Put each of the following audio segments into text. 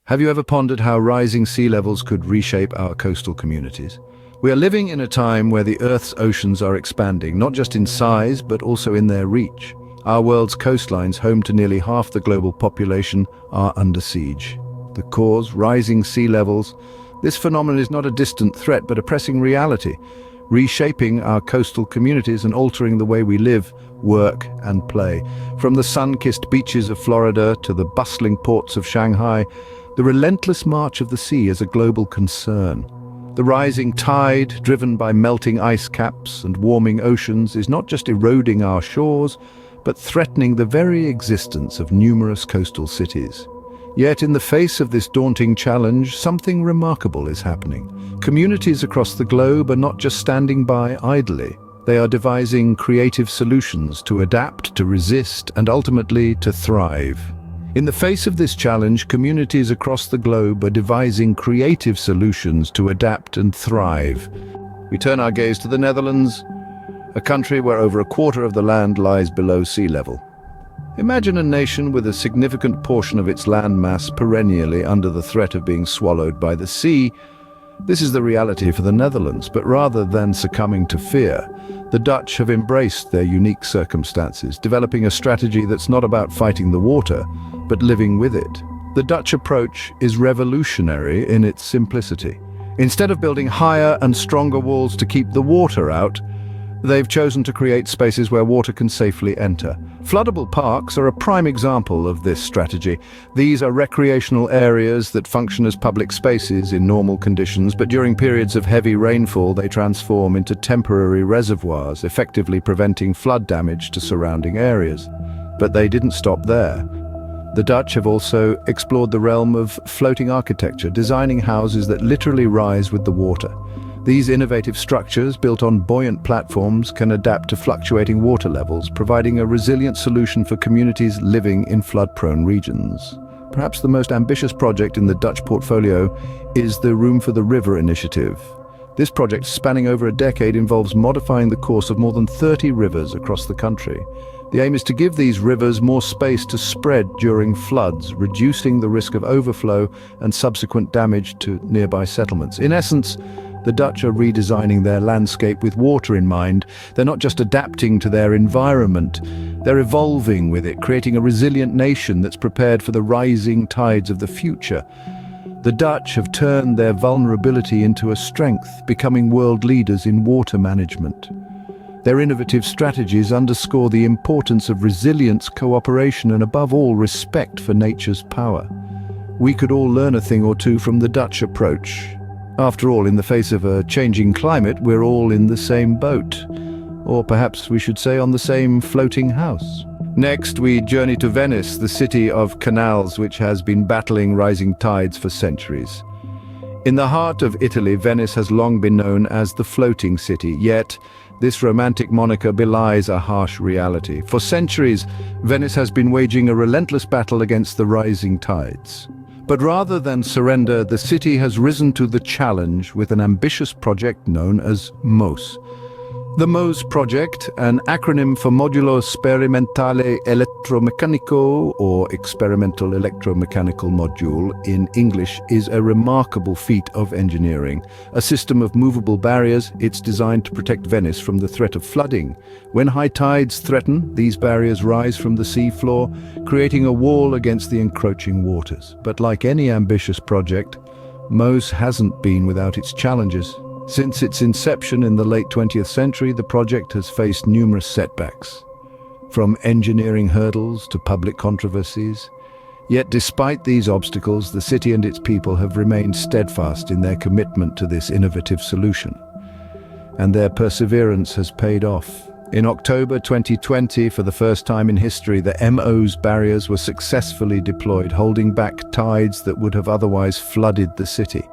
Have you ever pondered how rising sea levels could reshape our coastal communities? We are living in a time where the Earth's oceans are expanding, not just in size, but also in their reach. Our world's coastlines, home to nearly half the global population, are under siege. The cause, rising sea levels. This phenomenon is not a distant threat, but a pressing reality, reshaping our coastal communities and altering the way we live, work, and play. From the sun-kissed beaches of Florida to the bustling ports of Shanghai, the relentless march of the sea is a global concern. The rising tide, driven by melting ice caps and warming oceans, is not just eroding our shores, but threatening the very existence of numerous coastal cities. Yet in the face of this daunting challenge, something remarkable is happening. Communities across the globe are not just standing by idly. They are devising creative solutions to adapt, to resist, and ultimately to thrive. In the face of this challenge, communities across the globe are devising creative solutions to adapt and thrive. We turn our gaze to the Netherlands, a country where over a quarter of the land lies below sea level. Imagine a nation with a significant portion of its land mass perennially under the threat of being swallowed by the sea. This is the reality for the Netherlands, but rather than succumbing to fear, the Dutch have embraced their unique circumstances, developing a strategy that's not about fighting the water, but living with it. The Dutch approach is revolutionary in its simplicity. Instead of building higher and stronger walls to keep the water out, they've chosen to create spaces where water can safely enter. Floodable parks are a prime example of this strategy. These are recreational areas that function as public spaces in normal conditions, but during periods of heavy rainfall they transform into temporary reservoirs, effectively preventing flood damage to surrounding areas. But they didn't stop there. The Dutch have also explored the realm of floating architecture, designing houses that literally rise with the water. These innovative structures, built on buoyant platforms, can adapt to fluctuating water levels, providing a resilient solution for communities living in flood-prone regions. Perhaps the most ambitious project in the Dutch portfolio is the Room for the River initiative. This project, spanning over a decade, involves modifying the course of more than 30 rivers across the country. The aim is to give these rivers more space to spread during floods, reducing the risk of overflow and subsequent damage to nearby settlements. In essence, the Dutch are redesigning their landscape with water in mind. They're not just adapting to their environment, they're evolving with it, creating a resilient nation that's prepared for the rising tides of the future. The Dutch have turned their vulnerability into a strength, becoming world leaders in water management. Their innovative strategies underscore the importance of resilience, cooperation, and above all, respect for nature's power. We could all learn a thing or two from the Dutch approach. After all, in the face of a changing climate, we're all in the same boat. Or perhaps we should say on the same floating house. Next, we journey to Venice, the city of canals which has been battling rising tides for centuries. In the heart of Italy, Venice has long been known as the floating city, yet this romantic moniker belies a harsh reality. For centuries, Venice has been waging a relentless battle against the rising tides. But rather than surrender, the city has risen to the challenge with an ambitious project known as MOS. The MOS project, an acronym for Modulo Sperimentale Elettromeccanico, or Experimental Electromechanical Module in English, is a remarkable feat of engineering. A system of movable barriers, it's designed to protect Venice from the threat of flooding. When high tides threaten, these barriers rise from the sea floor, creating a wall against the encroaching waters. But like any ambitious project, MOS hasn't been without its challenges. Since its inception in the late 20th century, the project has faced numerous setbacks, from engineering hurdles to public controversies. Yet despite these obstacles, the city and its people have remained steadfast in their commitment to this innovative solution. And their perseverance has paid off. In October 2020, for the first time in history, the MOS barriers were successfully deployed, holding back tides that would have otherwise flooded the city.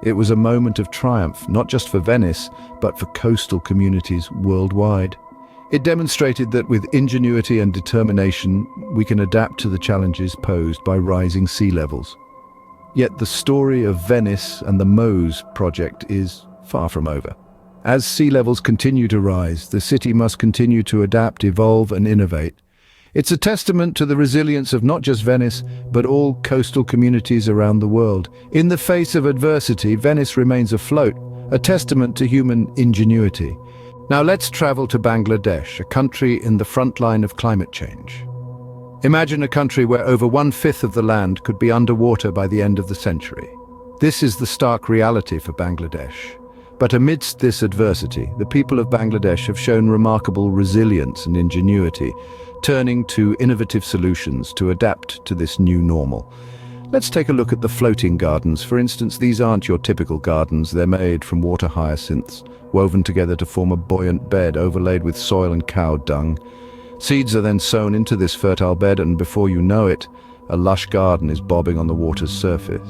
It was a moment of triumph, not just for Venice, but for coastal communities worldwide. It demonstrated that with ingenuity and determination, we can adapt to the challenges posed by rising sea levels. Yet the story of Venice and the MOS project is far from over. As sea levels continue to rise, the city must continue to adapt, evolve, and innovate. It's a testament to the resilience of not just Venice, but all coastal communities around the world. In the face of adversity, Venice remains afloat, a testament to human ingenuity. Now let's travel to Bangladesh, a country in the front line of climate change. Imagine a country where over 1/5 of the land could be underwater by the end of the century. This is the stark reality for Bangladesh. But amidst this adversity, the people of Bangladesh have shown remarkable resilience and ingenuity, turning to innovative solutions to adapt to this new normal. Let's take a look at the floating gardens. For instance, these aren't your typical gardens. They're made from water hyacinths, woven together to form a buoyant bed overlaid with soil and cow dung. Seeds are then sown into this fertile bed, and before you know it, a lush garden is bobbing on the water's surface.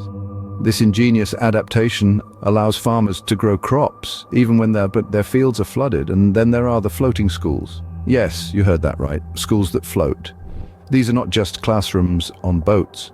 This ingenious adaptation allows farmers to grow crops, even when their fields are flooded. And then there are the floating schools. Yes, you heard that right, schools that float. These are not just classrooms on boats,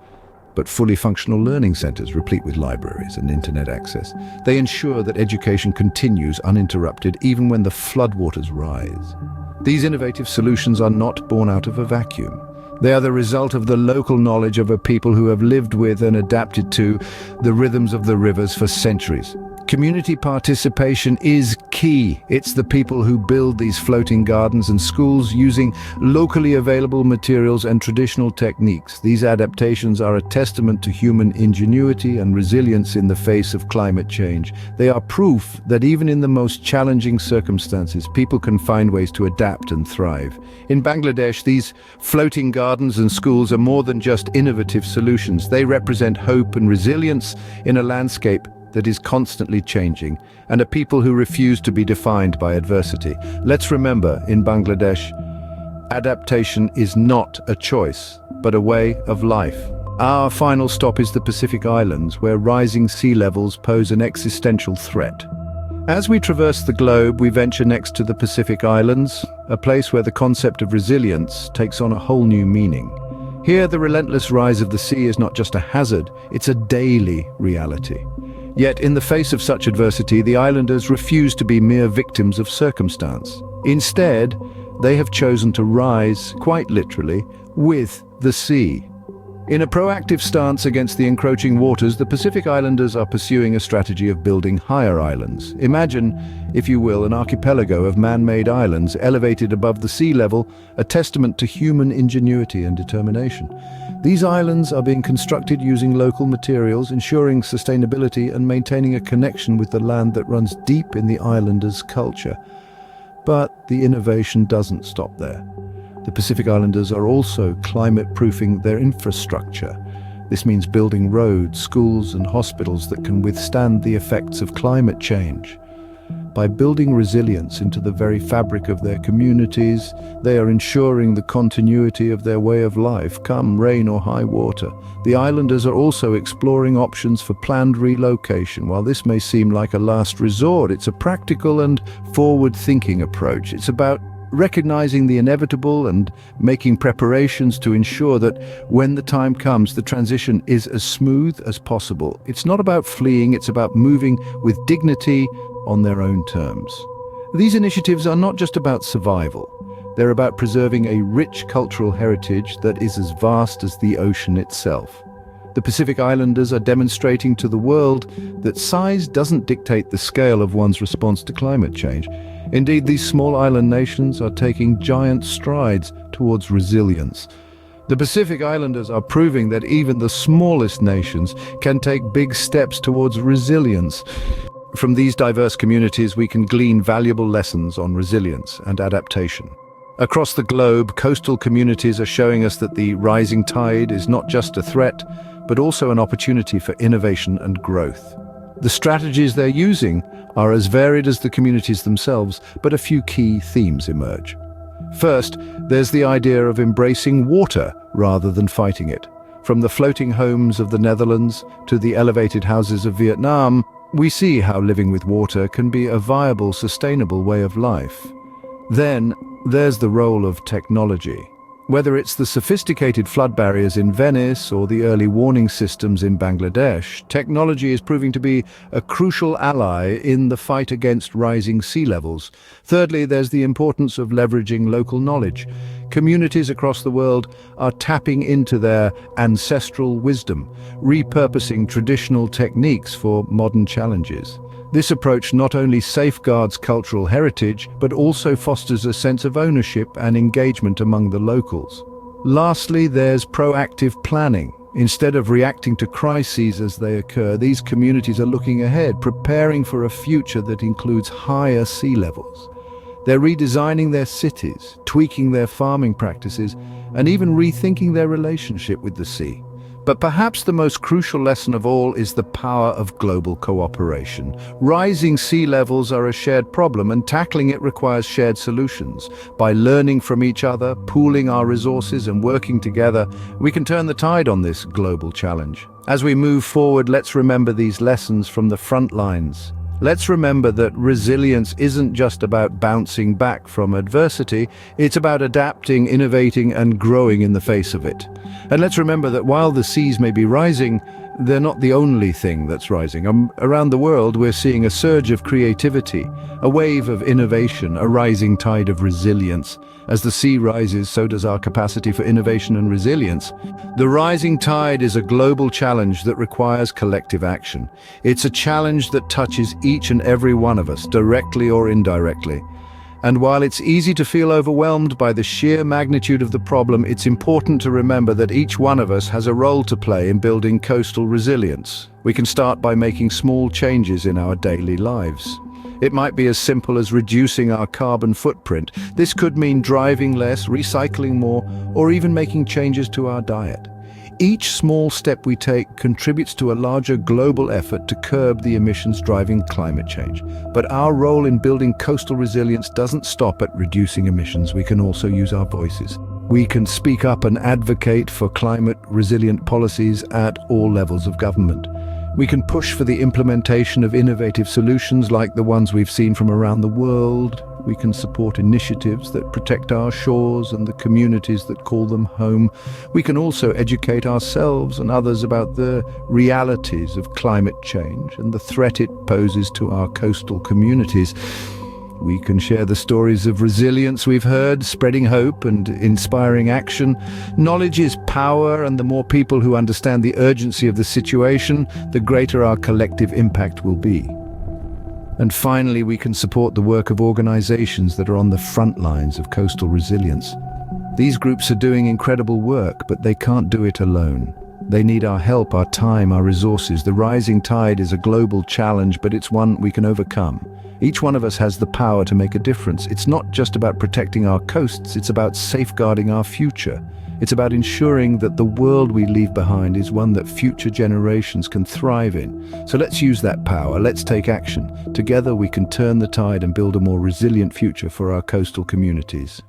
but fully functional learning centers replete with libraries and internet access. They ensure that education continues uninterrupted even when the floodwaters rise. These innovative solutions are not born out of a vacuum. They are the result of the local knowledge of a people who have lived with and adapted to the rhythms of the rivers for centuries. Community participation is key. It's the people who build these floating gardens and schools using locally available materials and traditional techniques. These adaptations are a testament to human ingenuity and resilience in the face of climate change. They are proof that even in the most challenging circumstances, people can find ways to adapt and thrive. In Bangladesh, these floating gardens and schools are more than just innovative solutions. They represent hope and resilience in a landscape that is constantly changing, and a people who refuse to be defined by adversity. Let's remember, in Bangladesh, adaptation is not a choice, but a way of life. Our final stop is the Pacific Islands, where rising sea levels pose an existential threat. As we traverse the globe, we venture next to the Pacific Islands, a place where the concept of resilience takes on a whole new meaning. Here, the relentless rise of the sea is not just a hazard, it's a daily reality. Yet, in the face of such adversity, the islanders refuse to be mere victims of circumstance. Instead, they have chosen to rise, quite literally, with the sea. In a proactive stance against the encroaching waters, the Pacific Islanders are pursuing a strategy of building higher islands. Imagine, if you will, an archipelago of man-made islands elevated above the sea level, a testament to human ingenuity and determination. These islands are being constructed using local materials, ensuring sustainability and maintaining a connection with the land that runs deep in the islanders' culture. But the innovation doesn't stop there. The Pacific Islanders are also climate-proofing their infrastructure. This means building roads, schools, and hospitals that can withstand the effects of climate change. By building resilience into the very fabric of their communities, they are ensuring the continuity of their way of life, come rain or high water. The islanders are also exploring options for planned relocation. While this may seem like a last resort, it's a practical and forward-thinking approach. It's about recognizing the inevitable and making preparations to ensure that when the time comes, the transition is as smooth as possible. It's not about fleeing, it's about moving with dignity on their own terms. These initiatives are not just about survival. They're about preserving a rich cultural heritage that is as vast as the ocean itself. The Pacific Islanders are demonstrating to the world that size doesn't dictate the scale of one's response to climate change. Indeed, these small island nations are taking giant strides towards resilience. The Pacific Islanders are proving that even the smallest nations can take big steps towards resilience. From these diverse communities, we can glean valuable lessons on resilience and adaptation. Across the globe, coastal communities are showing us that the rising tide is not just a threat, but also an opportunity for innovation and growth. The strategies they're using are as varied as the communities themselves, but a few key themes emerge. First, there's the idea of embracing water rather than fighting it. From the floating homes of the Netherlands to the elevated houses of Vietnam, we see how living with water can be a viable, sustainable way of life. Then, there's the role of technology. Whether it's the sophisticated flood barriers in Venice or the early warning systems in Bangladesh, technology is proving to be a crucial ally in the fight against rising sea levels. Thirdly, there's the importance of leveraging local knowledge. Communities across the world are tapping into their ancestral wisdom, repurposing traditional techniques for modern challenges. This approach not only safeguards cultural heritage, but also fosters a sense of ownership and engagement among the locals. Lastly, there's proactive planning. Instead of reacting to crises as they occur, these communities are looking ahead, preparing for a future that includes higher sea levels. They're redesigning their cities, tweaking their farming practices, and even rethinking their relationship with the sea. But perhaps the most crucial lesson of all is the power of global cooperation. Rising sea levels are a shared problem, and tackling it requires shared solutions. By learning from each other, pooling our resources, and working together, we can turn the tide on this global challenge. As we move forward, let's remember these lessons from the front lines. Let's remember that resilience isn't just about bouncing back from adversity, it's about adapting, innovating, and growing in the face of it. And let's remember that while the seas may be rising, they're not the only thing that's rising. Around the world, we're seeing a surge of creativity, a wave of innovation, a rising tide of resilience. As the sea rises, so does our capacity for innovation and resilience. The rising tide is a global challenge that requires collective action. It's a challenge that touches each and every one of us, directly or indirectly. And while it's easy to feel overwhelmed by the sheer magnitude of the problem, it's important to remember that each one of us has a role to play in building coastal resilience. We can start by making small changes in our daily lives. It might be as simple as reducing our carbon footprint. This could mean driving less, recycling more, or even making changes to our diet. Each small step we take contributes to a larger global effort to curb the emissions driving climate change. But our role in building coastal resilience doesn't stop at reducing emissions. We can also use our voices. We can speak up and advocate for climate-resilient policies at all levels of government. We can push for the implementation of innovative solutions like the ones we've seen from around the world. We can support initiatives that protect our shores and the communities that call them home. We can also educate ourselves and others about the realities of climate change and the threat it poses to our coastal communities. We can share the stories of resilience we've heard, spreading hope and inspiring action. Knowledge is power, and the more people who understand the urgency of the situation, the greater our collective impact will be. And finally, we can support the work of organizations that are on the front lines of coastal resilience. These groups are doing incredible work, but they can't do it alone. They need our help, our time, our resources. The rising tide is a global challenge, but it's one we can overcome. Each one of us has the power to make a difference. It's not just about protecting our coasts, it's about safeguarding our future. It's about ensuring that the world we leave behind is one that future generations can thrive in. So let's use that power, let's take action. Together we can turn the tide and build a more resilient future for our coastal communities.